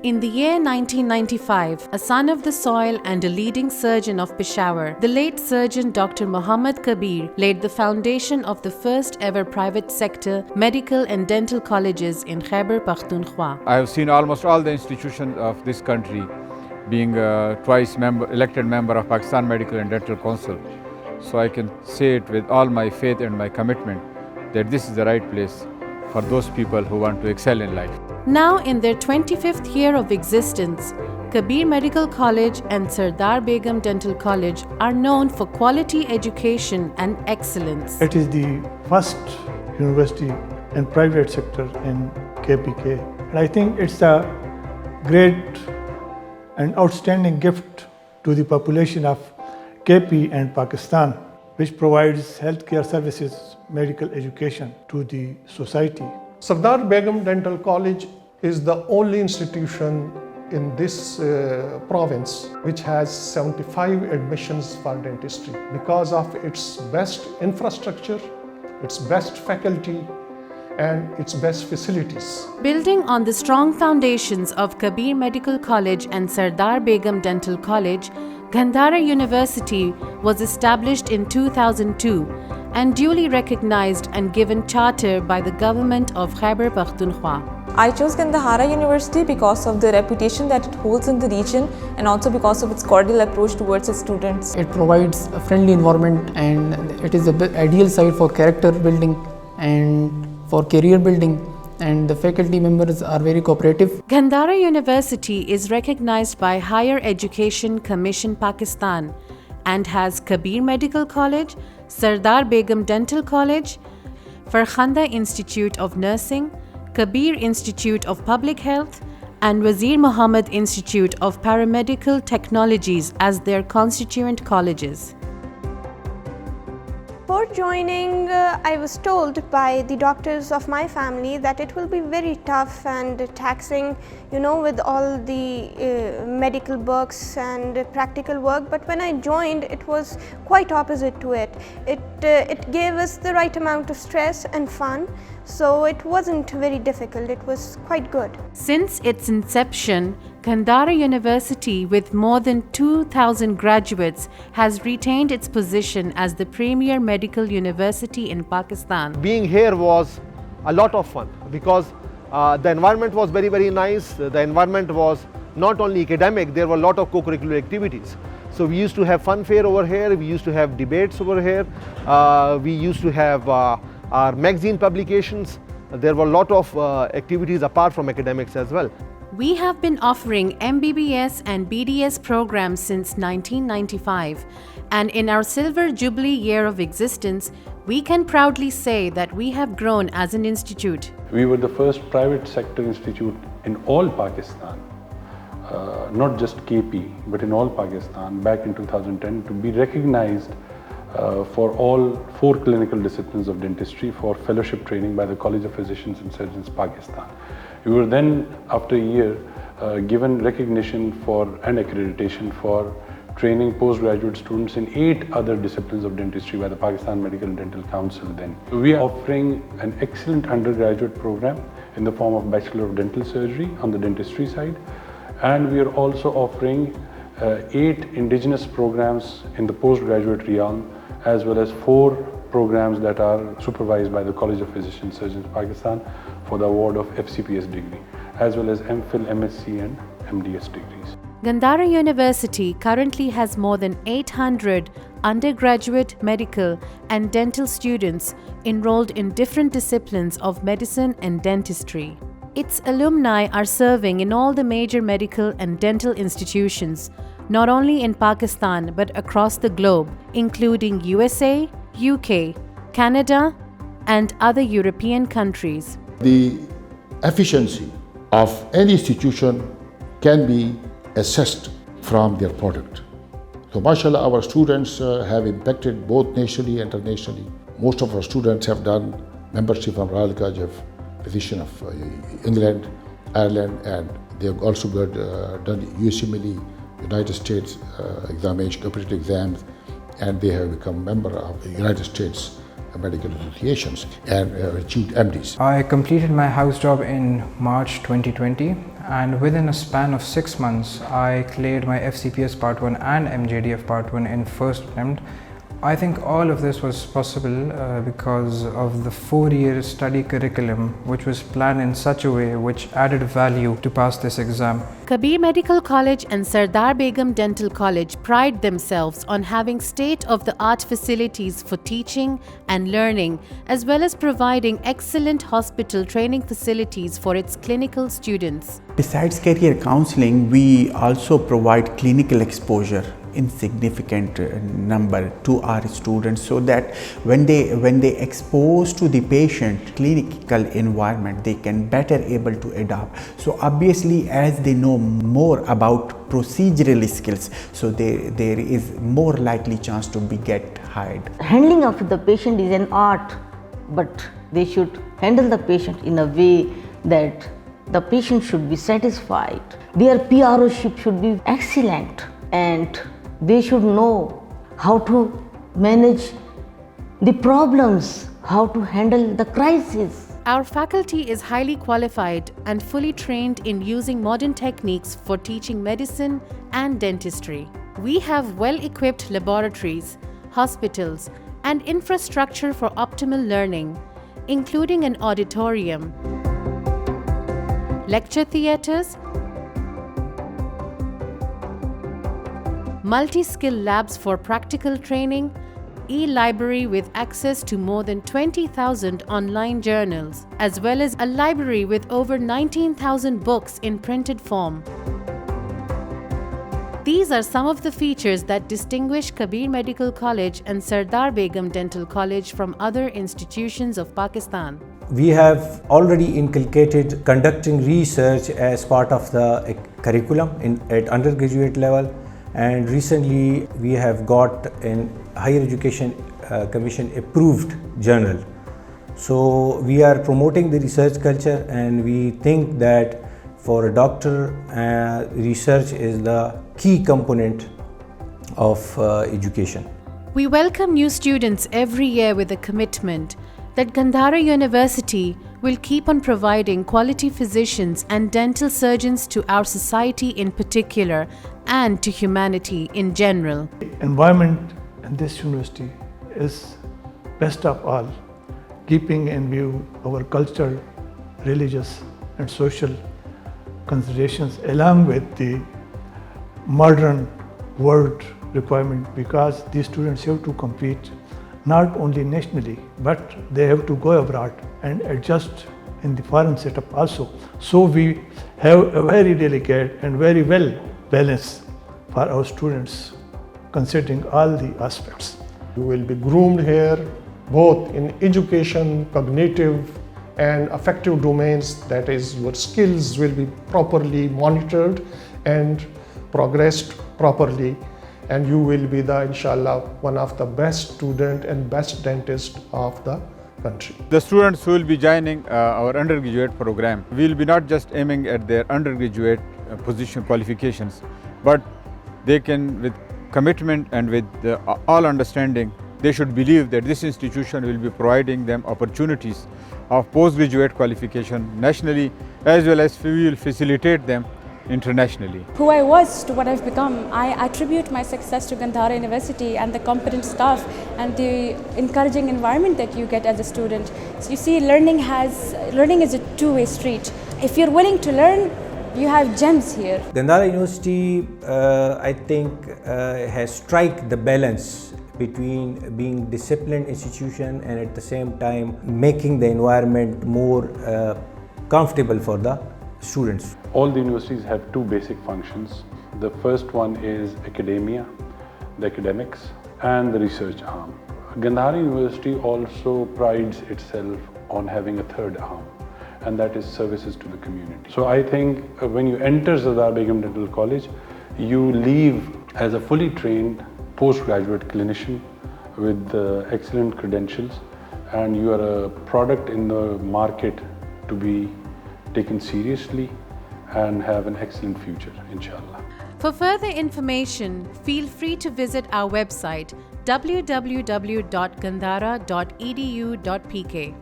In the year 1995, a son of the soil and a leading surgeon of Peshawar, the late surgeon Dr. Muhammad Kabir laid the foundation of the first ever private sector medical and dental colleges in Khyber Pakhtunkhwa. I have seen almost all the institutions of this country being twice elected member of Pakistan Medical and Dental Council. So I can say it with all my faith and my commitment that this is the right place for those people who want to excel in life. Now in their 25th year of existence, Kabir Medical College and Sardar Begum Dental College are known for quality education and excellence. It is the first university in private sector in KPK. And I think it's a great and outstanding gift to the population of KP and Pakistan, which provides healthcare services, medical education to the society. Sardar Begum Dental College is the only institution in this province which has 75 admissions for dentistry because of its best infrastructure, its best faculty, and its best facilities. Building on the strong foundations of Kabir Medical College and Sardar Begum Dental College, Gandhara University was established in 2002 and duly recognized and given charter by the government of Khyber Pakhtunkhwa. I chose Gandhara University because of the reputation that it holds in the region and also because of its cordial approach towards its students. It provides a friendly environment and it is the ideal site for character building and for career building, and the faculty members are very cooperative. Gandhara University is recognized by Higher Education Commission Pakistan and has Kabir Medical College, Sardar Begum Dental College, Farkhanda Institute of Nursing, Kabir Institute of Public Health, and Wazir Muhammad Institute of Paramedical Technologies as their constituent colleges. Before joining, I was told by the doctors of my family that it will be very tough and taxing, with all the medical books and practical work. But when I joined, it was quite opposite to it. It gave us the right amount of stress and fun, so it wasn't very difficult. It was quite good. Since its inception, Gandhara University, with more than 2,000 graduates, has retained its position as the premier medical university in Pakistan. Being here was a lot of fun because the environment was very, very nice. The environment was not only academic, there were a lot of co-curricular activities. So we used to have fun fair over here, we used to have debates over here, we used to have our magazine publications. There were a lot of activities apart from academics as well. We have been offering MBBS and BDS programs since 1995, and in our Silver Jubilee year of existence, we can proudly say that we have grown as an institute. We were the first private sector institute in all Pakistan, not just KP, but in all Pakistan back in 2010 to be recognized for all 4 clinical disciplines of dentistry for fellowship training by the College of Physicians and Surgeons, Pakistan. We were then, after a year, given recognition and accreditation for training postgraduate students in 8 other disciplines of dentistry by the Pakistan Medical and Dental Council then. We are offering an excellent undergraduate program in the form of Bachelor of Dental Surgery on the dentistry side, and we are also offering 8 indigenous programs in the postgraduate realm, as well as 4 programs that are supervised by the College of Physicians and Surgeons Pakistan for the award of FCPS degree, as well as MPhil, MSc and MDS degrees. Gandhara University currently has more than 800 undergraduate medical and dental students enrolled in different disciplines of medicine and dentistry. Its alumni are serving in all the major medical and dental institutions, not only in Pakistan but across the globe, including USA, UK, Canada, and other European countries. The efficiency of any institution can be assessed from their product. So, mashallah, our students have impacted both nationally and internationally. Most of our students have done membership from Royal College of Physicians of England, Ireland, and they have also done USMLE, United States examination, competitive exams, and they have become member of the United States medical associations and achieved MDs. I completed my house job in March 2020 and within a span of 6 months I cleared my FCPS Part 1 and MJDF Part 1 in first attempt. I think all of this was possible because of the 4-year study curriculum which was planned in such a way which added value to pass this exam. Kabir Medical College and Sardar Begum Dental College pride themselves on having state-of-the-art facilities for teaching and learning, as well as providing excellent hospital training facilities for its clinical students. Besides career counseling, we also provide clinical exposure in significant number to our students, so that when they expose to the patient clinical environment, they can better able to adapt. So obviously, as they know more about procedural skills, so there is more likely chance to be get hired. Handling of the patient is an art, but they should handle the patient in a way that the patient should be satisfied. Their PRO-ship should be excellent, and they should know how to manage the problems, how to handle the crisis. Our faculty is highly qualified and fully trained in using modern techniques for teaching medicine and dentistry. We have well-equipped laboratories, hospitals, and infrastructure for optimal learning, including an auditorium, lecture theatres, multi-skill labs for practical training, e-library with access to more than 20,000 online journals, as well as a library with over 19,000 books in printed form. These are some of the features that distinguish Kabir Medical College and Sardar Begum Dental College from other institutions of Pakistan. We have already inculcated conducting research as part of the curriculum at undergraduate level. And recently we have got a Higher Education Commission approved journal. So we are promoting the research culture, and we think that for a doctor, research is the key component of education. We welcome new students every year with a commitment that Gandhara University will keep on providing quality physicians and dental surgeons to our society in particular and to humanity in general. The environment in this university is best of all, keeping in view our cultural, religious and social considerations along with the modern world requirement, because these students have to compete not only nationally, but they have to go abroad and adjust in the foreign setup also. So we have a very delicate and very well balanced for our students, considering all the aspects. You will be groomed here both in education, cognitive and affective domains. That is, your skills will be properly monitored and progressed properly, and you will be inshallah, one of the best student and best dentist of the country. The students who will be joining our undergraduate program will be not just aiming at their undergraduate position qualifications, but they can, with commitment and with all understanding, they should believe that this institution will be providing them opportunities of postgraduate qualification nationally, as well as we will facilitate them internationally. Who I was to what I've become, I attribute my success to Gandhara University and the competent staff and the encouraging environment that you get as a student. So you see, learning is a two-way street. If you're willing to learn, you have gems here. Gandhara University, I think, has struck the balance between being disciplined institution and at the same time making the environment more comfortable for the students. All the universities have two basic functions. The first one is academia, the academics, and the research arm. Gandhara University also prides itself on having a third arm, and that is services to the community. So I think when you enter Sardar Begum Dental College, you leave as a fully trained postgraduate clinician with excellent credentials, and you are a product in the market to be taken seriously and have an excellent future, inshallah. For further information, feel free to visit our website www.gandhara.edu.pk.